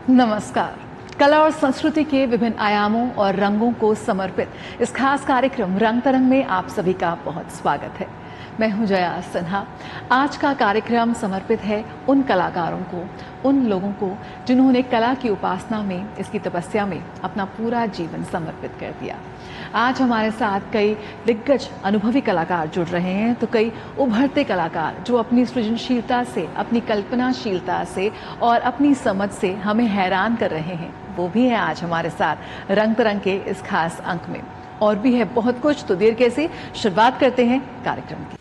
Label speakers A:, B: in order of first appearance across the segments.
A: नमस्कार। कला और संस्कृति के विभिन्न आयामों और रंगों को समर्पित इस खास कार्यक्रम रंग तरंग में आप सभी का बहुत स्वागत है। मैं हूं जया सिन्हा। आज का कार्यक्रम समर्पित है उन कलाकारों को, उन लोगों को जिन्होंने कला की उपासना में, इसकी तपस्या में अपना पूरा जीवन समर्पित कर दिया। आज हमारे साथ कई दिग्गज अनुभवी कलाकार जुड़ रहे हैं, तो कई उभरते कलाकार जो अपनी सृजनशीलता से, अपनी कल्पनाशीलता से और अपनी समझ से हमें हैरान कर रहे हैं, वो भी हैं आज हमारे साथ रंग तरंग के इस खास अंक में। और भी है बहुत कुछ, तो देर कैसे, शुरुआत करते हैं कार्यक्रम की।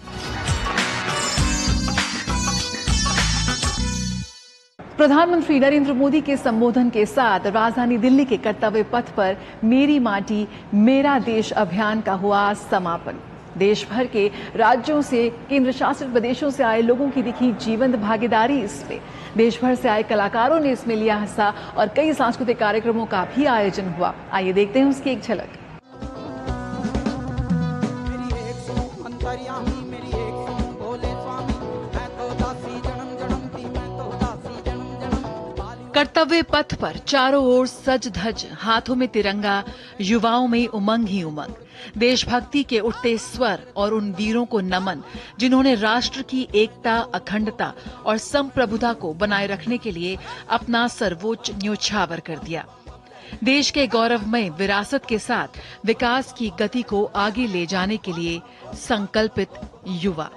A: प्रधानमंत्री नरेंद्र मोदी के संबोधन के साथ राजधानी दिल्ली के कर्तव्य पथ पर मेरी माटी मेरा देश अभियान का हुआ समापन। देश भर के राज्यों से, केंद्र शासित प्रदेशों से आए लोगों की दिखी जीवंत भागीदारी इसमें। देश भर से आए कलाकारों ने इसमें लिया हिस्सा और कई सांस्कृतिक कार्यक्रमों का भी आयोजन हुआ। आइए देखते हैं उसकी एक झलक। कर्तव्य पथ पर चारों ओर सज धज, हाथों में तिरंगा, युवाओं में उमंग ही उमंग। देशभक्ति के उठते स्वर और उन वीरों को नमन जिन्होंने राष्ट्र की एकता, अखंडता और संप्रभुता को बनाए रखने के लिए अपना सर्वोच्च न्योछावर कर दिया। देश के गौरवमय विरासत के साथ विकास की गति को आगे ले जाने के लिए संकल्पित युवा।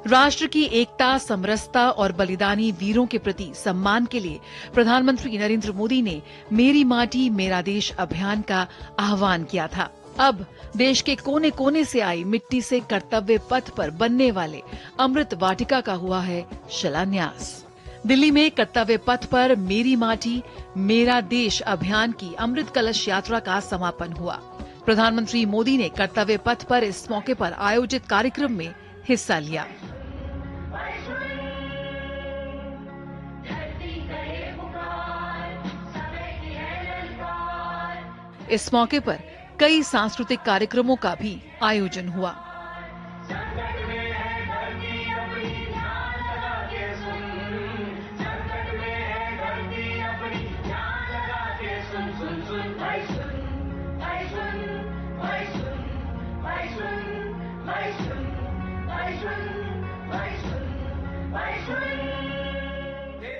A: राष्ट्र की एकता, समरसता और बलिदानी वीरों के प्रति सम्मान के लिए प्रधानमंत्री नरेंद्र मोदी ने मेरी माटी मेरा देश अभियान का आह्वान किया था। अब देश के कोने कोने से आई मिट्टी से कर्तव्य पथ पर बनने वाले अमृत वाटिका का हुआ है शिलान्यास। दिल्ली में कर्तव्य पथ पर मेरी माटी मेरा देश अभियान की अमृत कलश यात्रा का समापन हुआ। प्रधानमंत्री मोदी ने कर्तव्य पथ पर इस मौके पर आयोजित कार्यक्रम में हिस्सा लिया। इस मौके पर कई सांस्कृतिक कार्यक्रमों का भी आयोजन हुआ।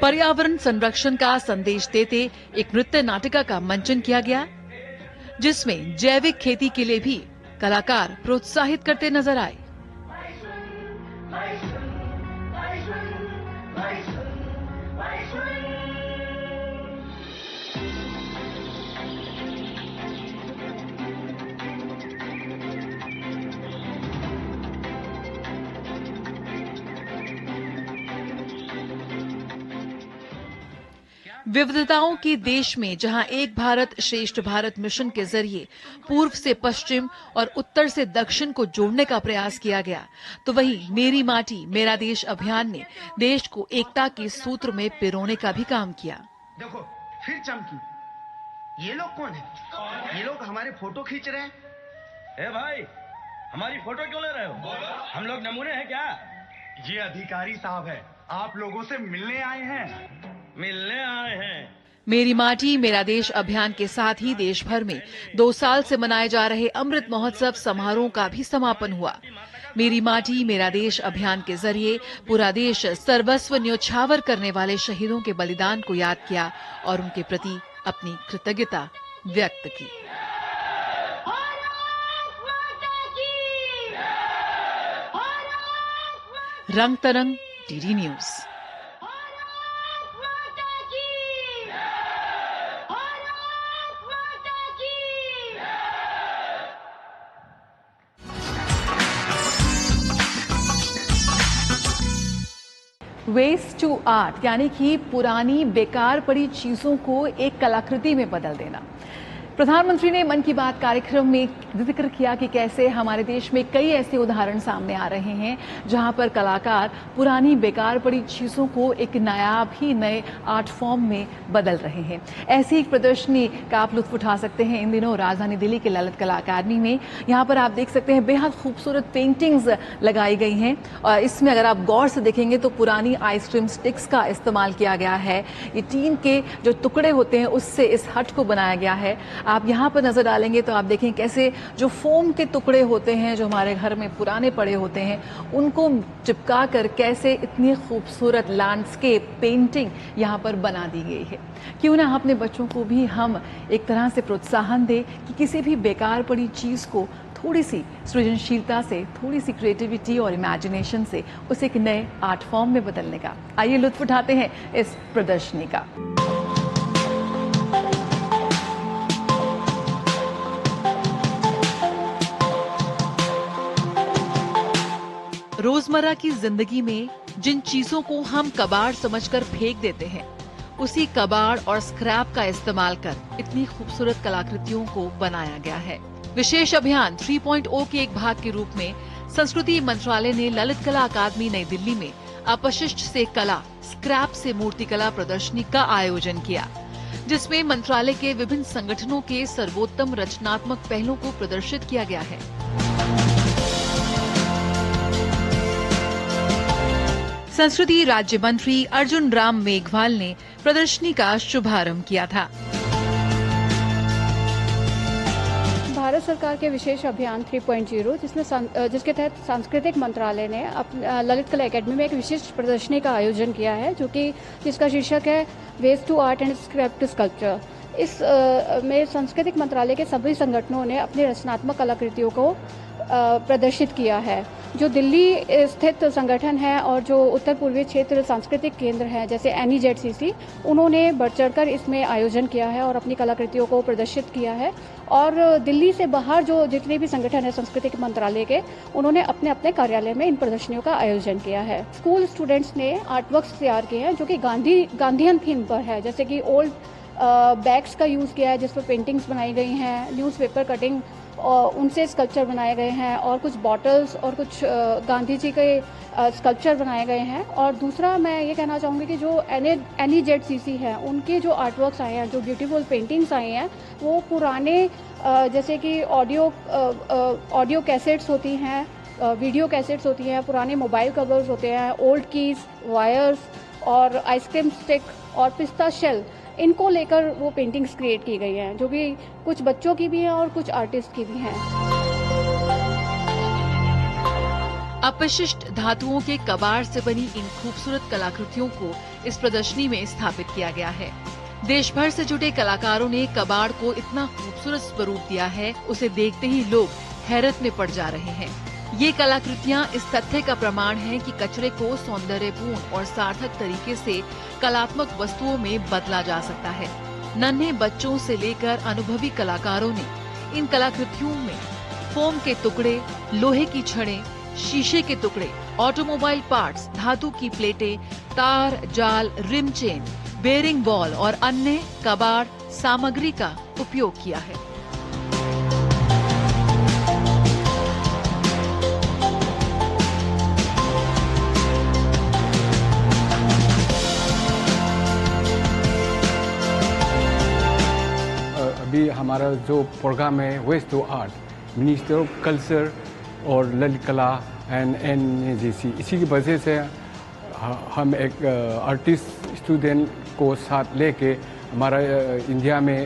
A: पर्यावरण संरक्षण का संदेश देते एक नृत्य नाटिका का मंचन किया गया, जिसमें जैविक खेती के लिए भी कलाकार प्रोत्साहित करते नजर आए। विविधताओं के देश में जहां एक भारत श्रेष्ठ भारत मिशन के जरिए पूर्व से पश्चिम और उत्तर से दक्षिण को जोड़ने का प्रयास किया गया, तो वहीं मेरी माटी मेरा देश अभियान ने देश को एकता के सूत्र में पिरोने का भी काम किया।
B: देखो फिर चमकी। ये लोग कौन है? ये लोग हमारे फोटो खींच रहे हैं।
C: ए भाई, हमारी फोटो क्यों ले रहे हो? हम लोग नमूने हैं क्या?
B: ये अधिकारी साहब है, आप लोगों से मिलने आए हैं।
C: मिलने आए हैं।
A: मेरी माटी मेरा देश अभियान के साथ ही देश भर में 2 साल से मनाए जा रहे अमृत महोत्सव समारोह का भी समापन हुआ। मेरी माटी मेरा देश अभियान के जरिए पूरा देश सर्वस्व न्योछावर करने वाले शहीदों के बलिदान को याद किया और उनके प्रति अपनी कृतज्ञता व्यक्त की। Rang Tarang, DD news. Waste to art यानी कि पुरानी बेकार पड़ी चीजों को एक कलाकृति में बदल देना। प्रधानमंत्री ने मन की बात कार्यक्रम में जिक्र किया कि कैसे हमारे देश में कई ऐसे उदाहरण सामने आ रहे हैं जहां पर कलाकार पुरानी बेकार पड़ी चीज़ों को एक नायाब ही नए आर्ट फॉर्म में बदल रहे हैं। ऐसी एक प्रदर्शनी का आप लुत्फ उठा सकते हैं इन दिनों राजधानी दिल्ली के ललित कला अकादमी में। यहाँ पर आप देख सकते हैं बेहद खूबसूरत पेंटिंग्स लगाई गई हैं और इसमें अगर आप गौर से देखेंगे तो पुरानी आइसक्रीम स्टिक्स का इस्तेमाल किया गया है। ये टीन के जो टुकड़े होते हैं उससे इस हट को बनाया गया है। आप यहाँ पर नजर डालेंगे तो आप देखें कैसे जो फोम के टुकड़े होते हैं जो हमारे घर में पुराने पड़े होते हैं उनको चिपका कर कैसे इतनी खूबसूरत लैंडस्केप पेंटिंग यहाँ पर बना दी गई है। क्यों ना अपने बच्चों को भी हम एक तरह से प्रोत्साहन दें कि किसी भी बेकार पड़ी चीज़ को थोड़ी सी सृजनशीलता से, थोड़ी सी क्रिएटिविटी और इमेजिनेशन से उसे एक नए आर्ट फॉर्म में बदलने का। आइए लुत्फ उठाते हैं इस प्रदर्शनी का। रोजमर्रा की जिंदगी में जिन चीजों को हम कबाड़ समझकर फेंक देते हैं उसी कबाड़ और स्क्रैप का इस्तेमाल कर इतनी खूबसूरत कलाकृतियों को बनाया गया है। विशेष अभियान 3.0 के एक भाग के रूप में संस्कृति मंत्रालय ने ललित कला अकादमी नई दिल्ली में अपशिष्ट से कला, स्क्रैप से मूर्तिकला प्रदर्शनी का आयोजन किया, जिसमें मंत्रालय के विभिन्न संगठनों के सर्वोत्तम रचनात्मक पहलों को प्रदर्शित किया गया है। संस्कृति राज्य मंत्री अर्जुन राम मेघवाल ने प्रदर्शनी का शुभारंभ किया था।
D: भारत सरकार के विशेष अभियान 3.0 जिसके तहत सांस्कृतिक मंत्रालय ने ललित कला अकेडमी में एक विशिष्ट प्रदर्शनी का आयोजन किया है जिसका शीर्षक है waste to art and scrap to sculpture. इस में सांस्कृतिक मंत्रालय के सभी संगठनों ने अपनी रचनात्मक कलाकृतियों को प्रदर्शित किया है। जो दिल्ली स्थित संगठन है और जो उत्तर पूर्वी क्षेत्र सांस्कृतिक केंद्र है जैसे NEZCC, उन्होंने बढ़ चढ़कर इसमें आयोजन किया है और अपनी कलाकृतियों को प्रदर्शित किया है। और दिल्ली से बाहर जो जितने भी संगठन है सांस्कृतिक मंत्रालय के, उन्होंने अपने अपने कार्यालय में इन प्रदर्शनियों का आयोजन किया है। स्कूल स्टूडेंट्स ने आर्टवर्क्स तैयार किए हैं जो कि गांधीयन थीम पर है, जैसे कि ओल्ड बैग्स का यूज़ किया है जिस पर पेंटिंग्स बनाई गई हैं, न्यूज़पेपर कटिंग और उनसे स्कल्पचर बनाए गए हैं और कुछ बॉटल्स और कुछ गांधी जी के स्कल्पचर बनाए गए हैं। और दूसरा मैं ये कहना चाहूँगी कि जो NEZCC है उनके जो आर्टवर्क्स आए हैं, जो ब्यूटीफुल पेंटिंग्स आए हैं, वो पुराने जैसे कि ऑडियो कैसेट्स होती हैं, वीडियो कैसेट्स होती हैं, पुराने मोबाइल कवर्स होते हैं, ओल्ड कीज, वायर्स और आइसक्रीम स्टिक और पिस्ता शेल, इनको लेकर वो पेंटिंग्स क्रिएट की गई हैं जो कि कुछ बच्चों की भी हैं और कुछ आर्टिस्ट की भी हैं।
A: अपशिष्ट धातुओं के कबाड़ से बनी इन खूबसूरत कलाकृतियों को इस प्रदर्शनी में स्थापित किया गया है। देश भर से जुटे कलाकारों ने कबाड़ को इतना खूबसूरत स्वरूप दिया है, उसे देखते ही लोग हैरत में पड़ जा रहे हैं। ये कलाकृतियाँ इस तथ्य का प्रमाण हैं कि कचरे को सौंदर्यपूर्ण और सार्थक तरीके से कलात्मक वस्तुओं में बदला जा सकता है। नन्हे बच्चों से लेकर अनुभवी कलाकारों ने इन कलाकृतियों में फोम के टुकड़े, लोहे की छड़ें, शीशे के टुकड़े, ऑटोमोबाइल पार्ट्स, धातु की प्लेटें, तार, जाल, रिम चेन, बेरिंग बॉल और अन्य कबाड़ सामग्री का उपयोग किया है।
E: अभी हमारा जो प्रोग्राम है waste to art, minister of culture और ललित कला एंड NEZCC, इसी की वजह से हम एक आर्टिस्ट स्टूडेंट को साथ लेके हमारा इंडिया में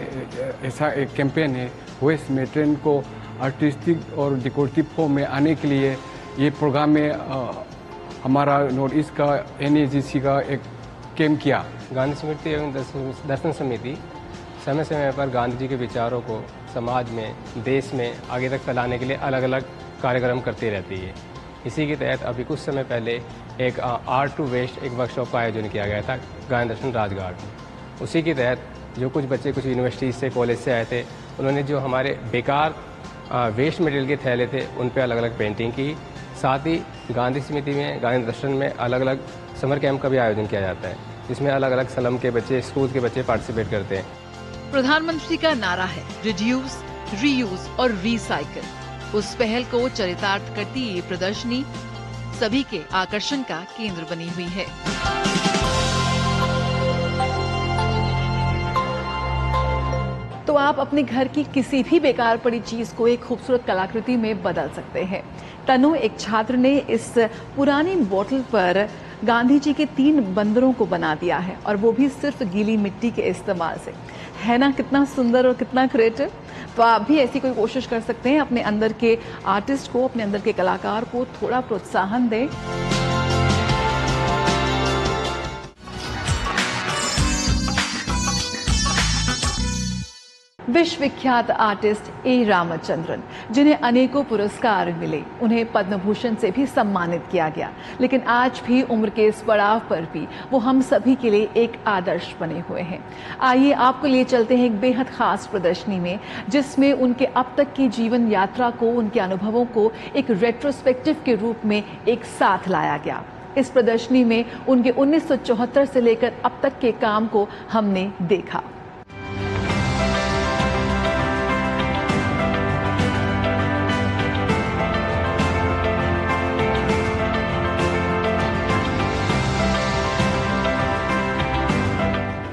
E: ऐसा एक कैंपेन है वेस्ट में ट्रेंड को आर्टिस्टिक और डेकोरेटिव फॉर्म में आने के लिए। ये प्रोग्राम में हमारा नॉर्थ ईस्ट का NEZCC का एक कैंप किया।
F: गांधी स्मृति एवं दर्शन समिति समय समय पर गांधी जी के विचारों को समाज में, देश में आगे तक फैलाने के लिए अलग अलग कार्यक्रम करती रहती है। इसी के तहत अभी कुछ समय पहले एक आर्ट टू वेस्ट एक वर्कशॉप का आयोजन किया गया था गांधी दर्शन राजघाट में। उसी के तहत जो कुछ बच्चे कुछ यूनिवर्सिटी से, कॉलेज से आए थे, उन्होंने जो हमारे बेकार वेस्ट मटेरियल के थैले थे उन पर अलग अलग पेंटिंग की। साथ ही गांधी स्मृति में, गांधी दर्शन में अलग अलग समर कैंप का भी आयोजन किया जाता है, जिसमें अलग अलग स्लम के बच्चे, स्कूल के बच्चे पार्टिसिपेट करते हैं।
A: प्रधानमंत्री का नारा है रिड्यूस, रीयूज और रिसाइकल। उस पहल को चरितार्थ करती ये प्रदर्शनी सभी के आकर्षण का केंद्र बनी हुई है। तो आप अपने घर की किसी भी बेकार पड़ी चीज को एक खूबसूरत कलाकृति में बदल सकते हैं। तनु, एक छात्र ने इस पुरानी बोतल पर गांधी जी के 3 बंदरों को बना दिया है, और वो भी सिर्फ गीली मिट्टी के इस्तेमाल से। है ना कितना सुंदर और कितना क्रिएटिव। तो आप भी ऐसी कोई कोशिश कर सकते हैं। अपने अंदर के आर्टिस्ट को, अपने अंदर के कलाकार को थोड़ा प्रोत्साहन दें। विश्वविख्यात आर्टिस्ट ए रामचंद्रन, जिन्हें अनेकों पुरस्कार मिले, उन्हें पद्म भूषण से भी सम्मानित किया गया, लेकिन आज भी उम्र के इस पड़ाव पर भी वो हम सभी के लिए एक आदर्श बने हुए हैं। आइए आपको लिए चलते हैं एक बेहद खास प्रदर्शनी में, जिसमें उनके अब तक की जीवन यात्रा को, उनके अनुभवों को एक रेट्रोस्पेक्टिव के रूप में एक साथ लाया गया। इस प्रदर्शनी में उनके 1974 से लेकर अब तक के काम को हमने देखा।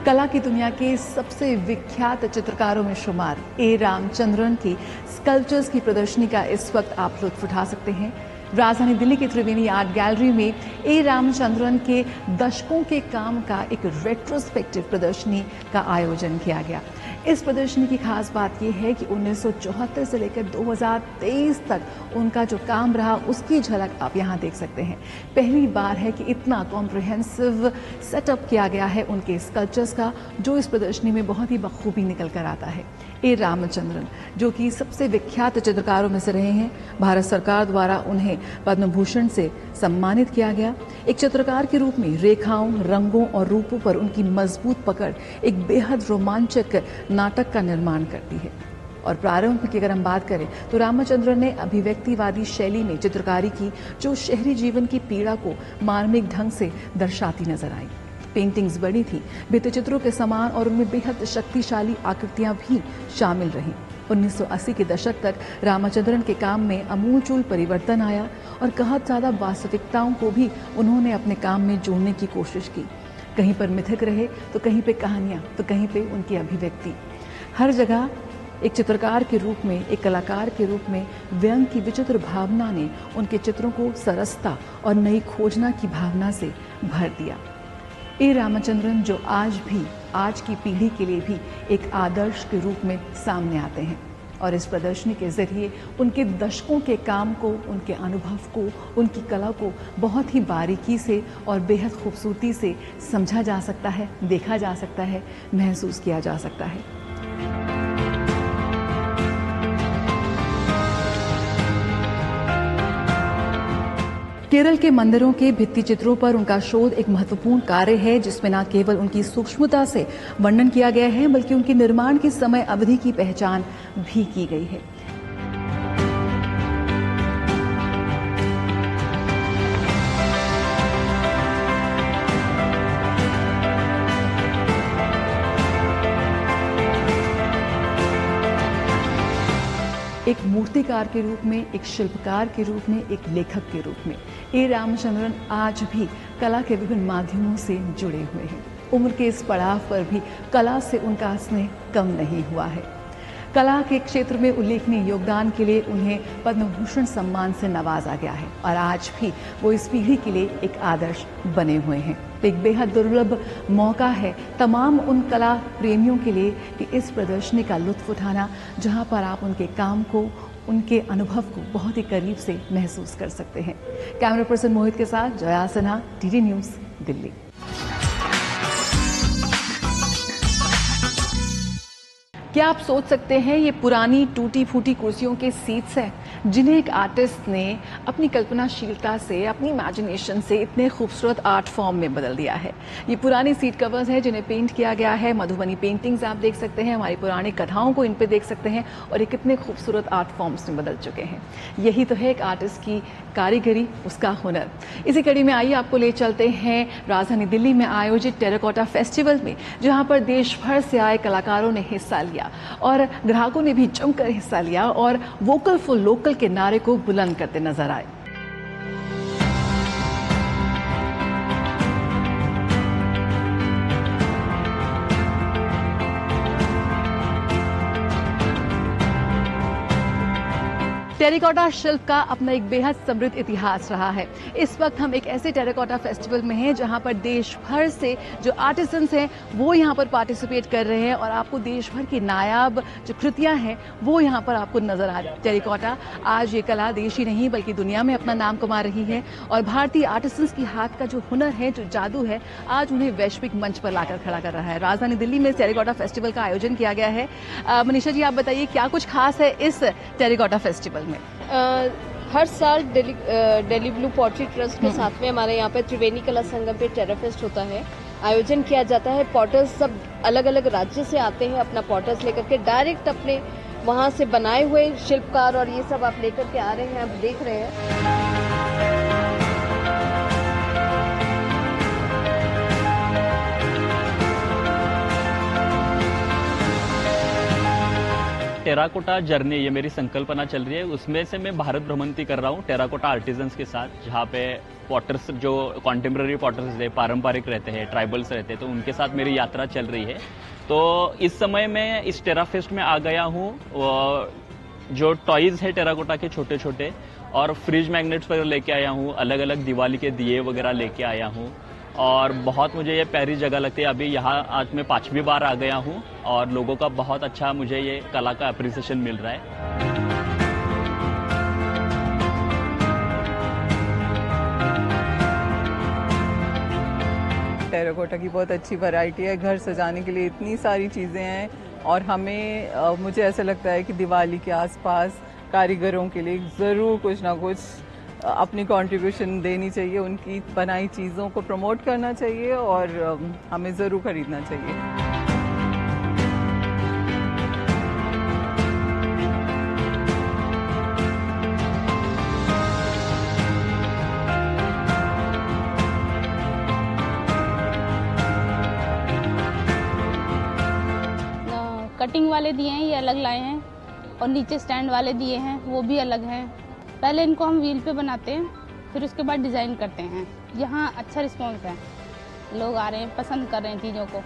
A: कला की दुनिया के सबसे विख्यात चित्रकारों में शुमार ए रामचंद्रन की स्कल्पचर्स की प्रदर्शनी का इस वक्त आप लुत्फ उठा सकते हैं। राजधानी दिल्ली की त्रिवेणी आर्ट गैलरी में ए रामचंद्रन के दशकों के काम का एक रेट्रोस्पेक्टिव प्रदर्शनी का आयोजन किया गया। इस प्रदर्शनी की खास बात यह है कि 1974 से लेकर 2023 तक उनका जो काम रहा, उसकी झलक आप यहाँ देख सकते हैं। पहली बार है कि इतना कॉम्प्रिहेंसिव सेटअप किया गया है उनके स्कल्पचर्स का, जो इस प्रदर्शनी में बहुत ही बखूबी निकल कर आता है। ए रामचंद्रन, जो कि सबसे विख्यात चित्रकारों में से रहे हैं, भारत सरकार द्वारा उन्हें पद्म भूषण से सम्मानित किया गया। एक चित्रकार के रूप में रेखाओं, रंगों और रूपों पर उनकी मजबूत पकड़ एक बेहद रोमांचक नाटक का निर्माण करती है। और प्रारंभ की अगर हम बात करें तो रामचंद्रन ने अभिव्यक्तिवादी शैली में चित्रकारी की, जो शहरी जीवन की पीड़ा को मार्मिक ढंग से दर्शाती नजर आई। पेंटिंग्स बड़ी थी, भित्तिचित्रों के समान, और उनमें बेहद शक्तिशाली आकृतियां भी शामिल रहीं। 1980 के दशक तक रामचंद्रन के काम में अमूलचूल परिवर्तन आया, और बहुत ज़्यादा वास्तविकताओं को भी उन्होंने अपने काम में जोड़ने की कोशिश की। कहीं पर मिथक रहे तो कहीं पे कहानियाँ, तो कहीं पे उनकी अभिव्यक्ति। हर जगह एक चित्रकार के रूप में, एक कलाकार के रूप में व्यंग की विचित्र भावना ने उनके चित्रों को सरसता और नई खोजना की भावना से भर दिया। ए रामचंद्रन, जो आज भी, आज की पीढ़ी के लिए भी एक आदर्श के रूप में सामने आते हैं, और इस प्रदर्शनी के जरिए उनके दशकों के काम को, उनके अनुभव को, उनकी कला को बहुत ही बारीकी से और बेहद खूबसूरती से समझा जा सकता है, देखा जा सकता है, महसूस किया जा सकता है। केरल के मंदिरों के भित्ति चित्रों पर उनका शोध एक महत्वपूर्ण कार्य है, जिसमें न केवल उनकी सूक्ष्मता से वर्णन किया गया है, बल्कि उनके निर्माण की समय अवधि की पहचान भी की गई है। एक मूर्तिकार के रूप में, एक शिल्पकार के रूप में, एक लेखक के रूप में ए रामचंद्रन आज भी कला के विभिन्न माध्यमों से जुड़े हुए हैं। उम्र के इस पड़ाव पर भी कला से उनका स्नेह कम नहीं हुआ है। कला के क्षेत्र में उल्लेखनीय योगदान के लिए उन्हें पद्म भूषण सम्मान से नवाजा गया है, और आज भी वो इस पीढ़ी के लिए एक आदर्श बने हुए हैं। एक बेहद दुर्लभ मौका है तमाम उन कला प्रेमियों के लिए कि इस प्रदर्शनी का लुत्फ उठाना, जहां पर आप उनके काम को, उनके अनुभव को बहुत ही करीब से महसूस कर सकते हैं। कैमरा पर्सन मोहित के साथ जया सिन्हा, टीडी न्यूज़, दिल्ली। क्या आप सोच सकते हैं ये पुरानी टूटी फूटी कुर्सियों के सीट्स हैं? जिन्हें एक आर्टिस्ट ने अपनी कल्पनाशीलता से, अपनी इमेजिनेशन से इतने खूबसूरत आर्ट फॉर्म में बदल दिया है। ये पुरानी सीट कवर्स हैं जिन्हें पेंट किया गया है, मधुबनी पेंटिंग्स आप देख सकते हैं, हमारी पुरानी कथाओं को इन पे देख सकते हैं और ये कितने खूबसूरत आर्ट फॉर्म्स में बदल चुके हैं। यही तो है एक आर्टिस्ट की कारीगरी, उसका हुनर। इसी कड़ी में आइए आपको ले चलते हैं राजधानी दिल्ली में आयोजित टेराकोटा फेस्टिवल में, जहां पर देश भर से आए कलाकारों ने हिस्सा लिया और ग्राहकों ने भी जमकर हिस्सा लिया और वोकल फॉर लोकल के नारे को बुलंद करते नजर आए। टेराकोटा शिल्प का अपना एक बेहद समृद्ध इतिहास रहा है। इस वक्त हम एक ऐसे टेराकोटा फेस्टिवल में हैं जहां पर देश भर से जो आर्टिसंस हैं वो यहां पर पार्टिसिपेट कर रहे हैं और आपको देश भर की नायाब जो कृतियां हैं वो यहां पर आपको नजर आ रही है। टेराकोटा आज ये कला देश ही नहीं बल्कि दुनिया में अपना नाम कमा रही है और भारतीय आर्टिसंस की हाथ का जो हुनर है, जो जादू है, आज उन्हें वैश्विक मंच पर लाकर खड़ा कर रहा है। राजधानी दिल्ली में टेराकोटा फेस्टिवल का आयोजन किया गया है। मनीषा जी, आप बताइए क्या कुछ खास है इस टेराकोटा फेस्टिवल में?
G: हर साल दिल्ली ब्लू पॉटरी ट्रस्ट के साथ में हमारे यहाँ पे त्रिवेणी कला संगम पे टेरा फेस्ट होता है, आयोजन किया जाता है। पॉटर्स सब अलग अलग राज्य से आते हैं अपना पॉटर्स लेकर के, डायरेक्ट अपने वहाँ से बनाए हुए शिल्पकार और ये सब आप लेकर के आ रहे हैं, आप देख रहे हैं।
H: टेराकोटा जर्नी, ये मेरी संकल्पना चल रही है, उसमें से मैं भारत भ्रमंती कर रहा हूँ टेराकोटा आर्टिजन्स के साथ, जहाँ पे पॉटर्स जो कॉन्टेम्प्रेरी पॉटर्स है, पारंपरिक रहते हैं, ट्राइबल्स रहते हैं, तो उनके साथ मेरी यात्रा चल रही है। तो इस समय मैं इस टेरा फेस्ट में आ गया हूँ। जो टॉयज़ है टेराकोटा के छोटे छोटे और फ्रिज मैग्नेट्स पर लेके आया हूँ, अलग अलग दिवाली के दिए वगैरह लेके आया हूँ और बहुत मुझे ये प्यारी जगह लगती है। अभी यहाँ आज मैं 5वीं बार आ गया हूँ और लोगों का बहुत अच्छा मुझे ये कला का अप्रिसिएशन मिल रहा है।
I: टेराकोटा की बहुत अच्छी वैरायटी है, घर सजाने के लिए इतनी सारी चीज़ें हैं और हमें मुझे ऐसा लगता है कि दिवाली के आसपास कारीगरों के लिए ज़रूर कुछ ना कुछ अपनी कंट्रीब्यूशन देनी चाहिए, उनकी बनाई चीज़ों को प्रमोट करना चाहिए और हमें ज़रूर खरीदना चाहिए।
J: कटिंग वाले दिए हैं, ये अलग लाए हैं और नीचे स्टैंड वाले दिए हैं, वो भी अलग हैं। पहले इनको हम व्हील पे बनाते हैं, फिर उसके बाद डिज़ाइन करते हैं। यहाँ अच्छा रिस्पॉन्स है, लोग आ रहे हैं, पसंद कर रहे हैं चीज़ों को।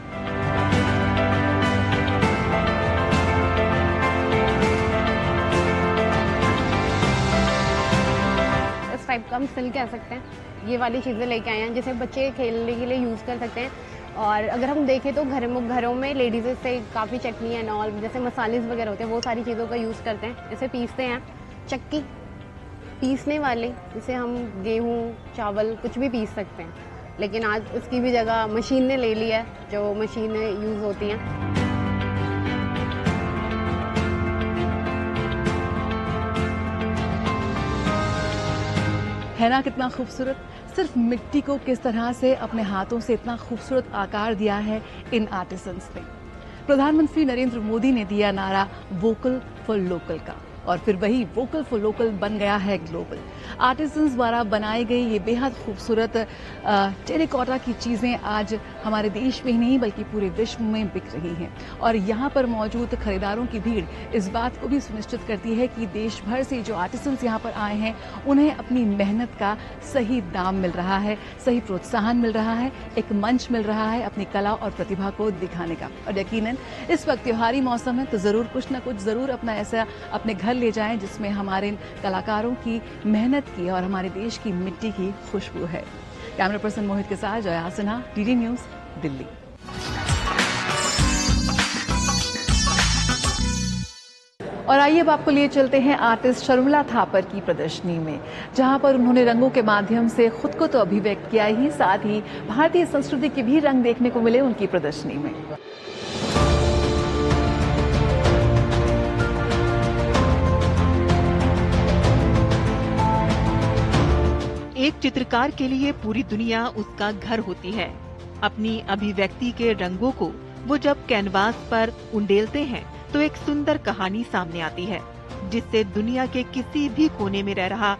K: इस टाइप का हम सिल कह सकते हैं, ये वाली चीज़ें लेके आए हैं जिसे बच्चे खेलने के लिए यूज़ कर सकते हैं। और अगर हम देखें तो घरों में लेडीज़ से काफ़ी चटनी एंड ऑल, जैसे मसालेज वगैरह होते हैं, वो सारी चीज़ों का यूज़ करते हैं। इसे पीसते हैं, चक्की पीसने वाले, जिसे हम गेहूँ, चावल कुछ भी पीस सकते हैं, लेकिन आज उसकी भी जगह मशीन ने ले ली है, जो मशीनें यूज़ होती हैं।
A: है ना कितना खूबसूरत? सिर्फ मिट्टी को किस तरह से अपने हाथों से इतना खूबसूरत आकार दिया है इन आर्टिसंस ने। प्रधानमंत्री नरेंद्र मोदी ने दिया नारा वोकल फॉर लोकल का और फिर वही वोकल फॉर लोकल बन गया है ग्लोबल। आर्टिसंस द्वारा बनाई गई ये बेहद खूबसूरत टेराकोटा की चीज़ें आज हमारे देश में ही नहीं बल्कि पूरे विश्व में बिक रही हैं और यहाँ पर मौजूद खरीदारों की भीड़ इस बात को भी सुनिश्चित करती है कि देश भर से जो आर्टिसंस यहाँ पर आए हैं उन्हें अपनी मेहनत का सही दाम मिल रहा है, सही प्रोत्साहन मिल रहा है, एक मंच मिल रहा है अपनी कला और प्रतिभा को दिखाने का। और यकीनन इस वक्त त्योहारी मौसम है तो ज़रूर कुछ ना कुछ ज़रूर अपना ऐसा अपने घर ले जाएं जिसमें हमारे इन कलाकारों की मेहनत की और हमारे देश की मिट्टी की खुशबू है। कैमरा पर्सन मोहित के साथ जया सिन्हा, डीडी न्यूज़, दिल्ली। और आइए अब आपको लिए चलते हैं आर्टिस्ट शर्मिला थापर की प्रदर्शनी में, जहां पर उन्होंने रंगों के माध्यम से खुद को तो अभिव्यक्त किया ही, साथ ही भारतीय संस्कृति के भी रंग देखने को मिले उनकी प्रदर्शनी में।
L: एक चित्रकार के लिए पूरी दुनिया उसका घर होती है। अपनी अभिव्यक्ति के रंगों को वो जब कैनवास पर उंडेलते हैं तो एक सुंदर कहानी सामने आती है, जिससे दुनिया के किसी भी कोने में रह रहा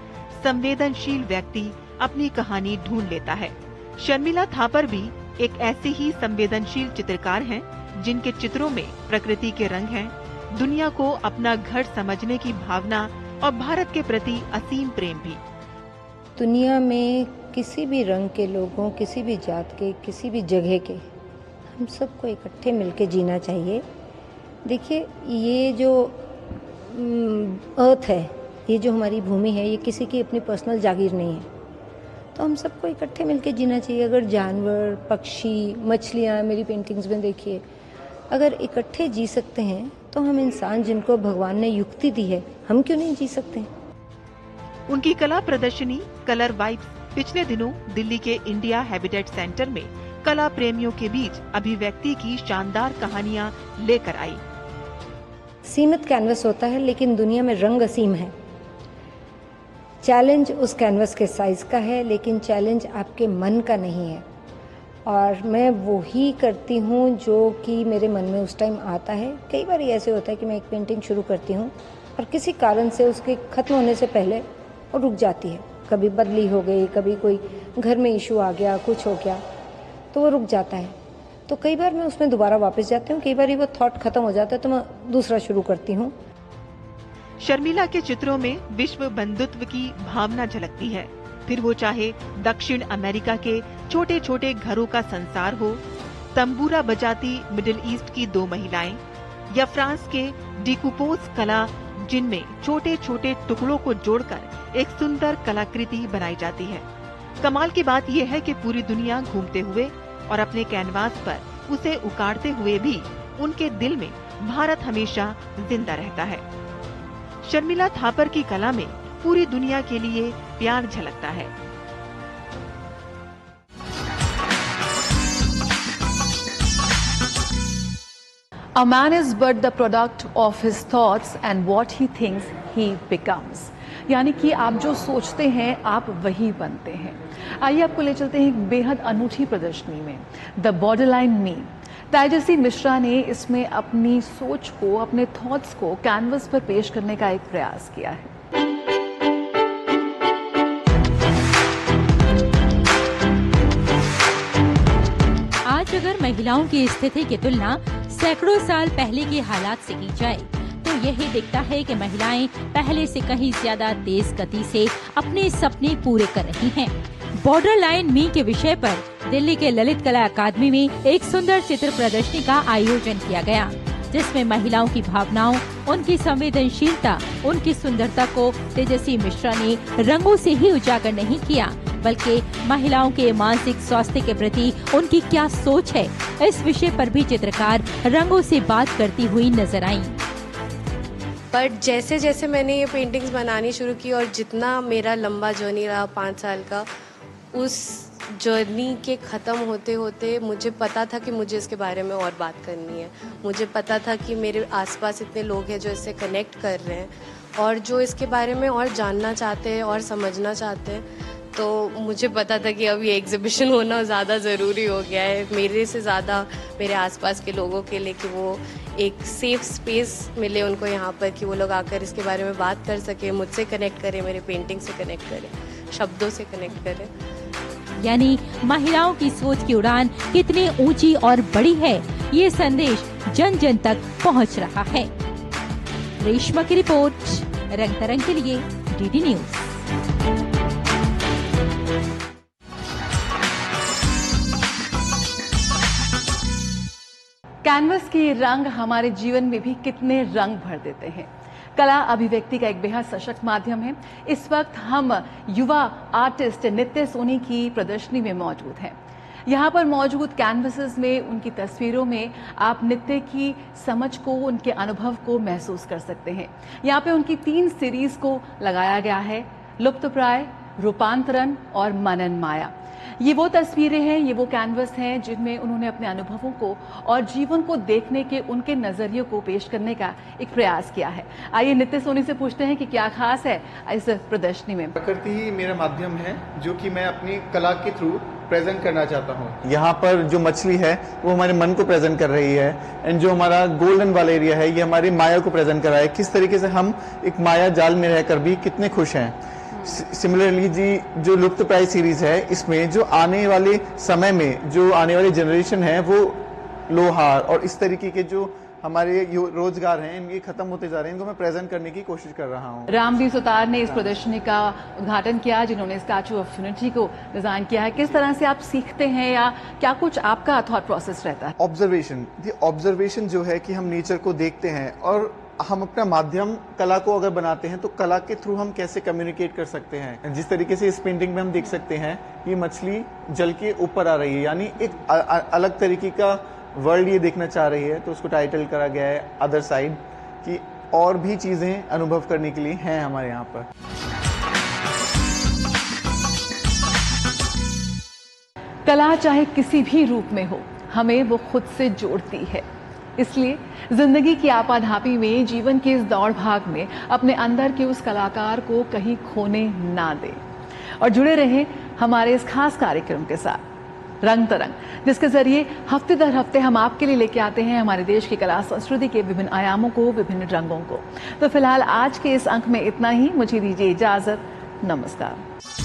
L: संवेदनशील व्यक्ति अपनी कहानी ढूंढ लेता है। शर्मिला थापर भी एक ऐसे ही संवेदनशील चित्रकार हैं, जिनके चित्रों में प्रकृति के रंग हैं, दुनिया को अपना घर समझने की भावना और भारत के प्रति असीम प्रेम भी।
M: दुनिया में किसी भी रंग के लोगों, किसी भी जात के, किसी भी जगह के, हम सबको इकट्ठे मिलके जीना चाहिए। देखिए, ये जो अर्थ है, ये जो हमारी भूमि है, ये किसी की अपनी पर्सनल जागीर नहीं है, तो हम सबको इकट्ठे मिलके जीना चाहिए। अगर जानवर, पक्षी, मछलियाँ, मेरी पेंटिंग्स में देखिए, अगर इकट्ठे जी सकते हैं तो हम इंसान जिनको भगवान ने युक्ति दी है, हम क्यों नहीं जी सकते हैं?
L: उनकी कला प्रदर्शनी कलर वाइब्स पिछले दिनों दिल्ली के इंडिया हैबिटेट सेंटर में कला प्रेमियों के बीच अभिव्यक्ति की शानदार कहानियां लेकर आई।
M: सीमित कैनवस होता है, लेकिन दुनिया में रंग असीम है। चैलेंज उस कैनवस के साइज का है, लेकिन चैलेंज आपके मन का नहीं है। और मैं वो ही करती हूँ जो कि मेरे मन में उस टाइम आता है। कई बार ये ऐसे होता है कि मैं एक पेंटिंग शुरू करती हूँ और किसी कारण से उसके ख़त्म होने से पहले वो रुक जाती है। कभी बदली हो गई, कभी कोई घर में इशू आ गया, कुछ हो गया, तो वो रुक जाता है। तो कई बार मैं उसमें दोबारा वापस जाती हूँ, कई बार ही वो थॉट ख़त्म हो जाता है तो मैं दूसरा शुरू करती हूँ।
L: शर्मिला के चित्रों में विश्व बंधुत्व की भावना झलकती है, फिर वो चाहे दक्षिण अमेरिका के छोटे छोटे घरों का संसार हो, तंबूरा बजाती मिडिल ईस्ट की दो महिलाएं, या फ्रांस के डिकूपोज कला, जिनमें छोटे छोटे टुकड़ों को जोड़कर एक सुंदर कलाकृति बनाई जाती है। कमाल की बात यह है कि पूरी दुनिया घूमते हुए और अपने कैनवास पर उसे उकाड़ते हुए भी उनके दिल में भारत हमेशा जिंदा रहता है। शर्मिला थापर की कला में पूरी दुनिया के लिए प्यार झलकता है।
A: A man is but the product of his thoughts and what he thinks he becomes. यानी कि आप जो सोचते हैं आप वही बनते हैं। आइए आपको ले चलते हैं एक बेहद अनूठी प्रदर्शनी में, द बॉर्डरलाइन मी। तेजस्वी मिश्रा ने इसमें अपनी सोच को, अपने थॉट्स को कैनवस पर पेश करने का एक प्रयास किया है।
N: आज अगर महिलाओं की स्थिति की तुलना सैकड़ों साल पहले के हालात से की जाए तो यही दिखता है कि महिलाएं पहले से कहीं ज्यादा तेज गति से अपने सपने पूरे कर रही हैं। बॉर्डर लाइन मी के विषय पर दिल्ली के ललित कला अकादमी में एक सुंदर चित्र प्रदर्शनी का आयोजन किया गया, जिसमें महिलाओं की भावनाओं, उनकी संवेदनशीलता, उनकी सुंदरता को तेजस्वी मिश्रा ने रंगों से ही उजागर नहीं किया, बल्कि महिलाओं के मानसिक स्वास्थ्य के प्रति उनकी क्या सोच है, इस विषय पर भी चित्रकार रंगों से बात करती हुई नजर आई।
O: बट जैसे जैसे मैंने ये पेंटिंग्स बनानी शुरू की और जितना मेरा लंबा जर्नी रहा 5 साल का, उस जर्नी के ख़त्म होते होते मुझे पता था कि मुझे इसके बारे में और बात करनी है। मुझे पता था कि मेरे आसपास इतने लोग हैं जो इससे कनेक्ट कर रहे हैं और जो इसके बारे में और जानना चाहते हैं और समझना चाहते हैं। तो मुझे पता था कि अब ये एग्जीबिशन होना ज़्यादा ज़रूरी हो गया है, मेरे से ज़्यादा मेरे आसपास के लोगों के लिए, कि वो एक सेफ स्पेस मिले उनको यहाँ पर, कि वो लोग आकर इसके बारे में बात कर सके, मुझसे कनेक्ट करें, मेरे पेंटिंग से कनेक्ट करें, शब्दों से कनेक्ट करें।
N: यानी महिलाओं की सोच की उड़ान कितनी ऊंची और बड़ी है, ये संदेश जन जन तक पहुंच रहा है। रेशमा की रिपोर्ट, रंग तरंग के लिए डीडी न्यूज।
A: कैनवस के रंग हमारे जीवन में भी कितने रंग भर देते हैं। कला अभिव्यक्ति का एक बेहद सशक्त माध्यम है। इस वक्त हम युवा आर्टिस्ट नित्य सोनी की प्रदर्शनी में मौजूद हैं। यहाँ पर मौजूद कैनवसेस में, उनकी तस्वीरों में आप नित्य की समझ को, उनके अनुभव को महसूस कर सकते हैं। यहाँ पे उनकी 3 सीरीज को लगाया गया है, लुप्तप्राय, रूपांतरण और मनन माया। ये वो तस्वीरें हैं, ये वो कैनवस हैं जिनमें उन्होंने अपने अनुभवों को और जीवन को देखने के उनके नजरिए को पेश करने का एक प्रयास किया है। आइए नित्य सोनी से पूछते हैं कि क्या खास है इस प्रदर्शनी में।
P: प्रकृति ही मेरा माध्यम है जो कि मैं अपनी कला के थ्रू प्रेजेंट करना चाहता हूँ। यहाँ पर जो मछली है वो हमारे मन को प्रेजेंट कर रही है, एंड जो हमारा गोल्डन वाला एरिया है ये हमारी माया को प्रेजेंट कर रहा है, किस तरीके से हम एक माया जाल में रहकर भी कितने खुश हैं। सिमिलरली जी जो लुप्त प्राय सीरीज है इसमें जो आने वाले समय में जो आने वाली जनरेशन है वो लोहार और इस तरीके के जो हमारे रोजगार हैं इनके खत्म होते जा रहे हैं, इनको मैं प्रेजेंट करने की कोशिश कर रहा हूँ।
A: रामवीर सुतार ने इस प्रदर्शनी का उद्घाटन किया जिन्होंने स्टैचू ऑफ यूनिटी को डिजाइन किया है। किस तरह से आप सीखते हैं या क्या कुछ आपका थॉट प्रोसेस रहता है?
P: ऑब्जर्वेशन जो है कि हम नेचर को देखते हैं और हम अपना माध्यम कला को अगर बनाते हैं तो कला के थ्रू हम कैसे कम्युनिकेट कर सकते हैं। जिस तरीके से इस पेंटिंग में हम देख सकते हैं ये मछली जल के ऊपर आ रही है, यानी एक अलग तरीके का वर्ल्ड ये देखना चाह रही है, तो उसको टाइटल करा गया है अदर साइड, कि और भी चीजें अनुभव करने के लिए हैं हमारे यहाँ पर।
A: कला चाहे किसी भी रूप में हो हमें वो खुद से जोड़ती है, इसलिए जिंदगी की आपाधापी में, जीवन की इस दौड़ भाग में अपने अंदर के उस कलाकार को कहीं खोने ना दे। और जुड़े रहें हमारे इस खास कार्यक्रम के साथ रंग तरंग, जिसके जरिए हफ्ते दर हफ्ते हम आपके लिए लेके आते हैं हमारे देश की कला संस्कृति के विभिन्न आयामों को, विभिन्न रंगों को। तो फिलहाल आज के इस अंक में इतना ही। मुझे दीजिए इजाजत। नमस्कार।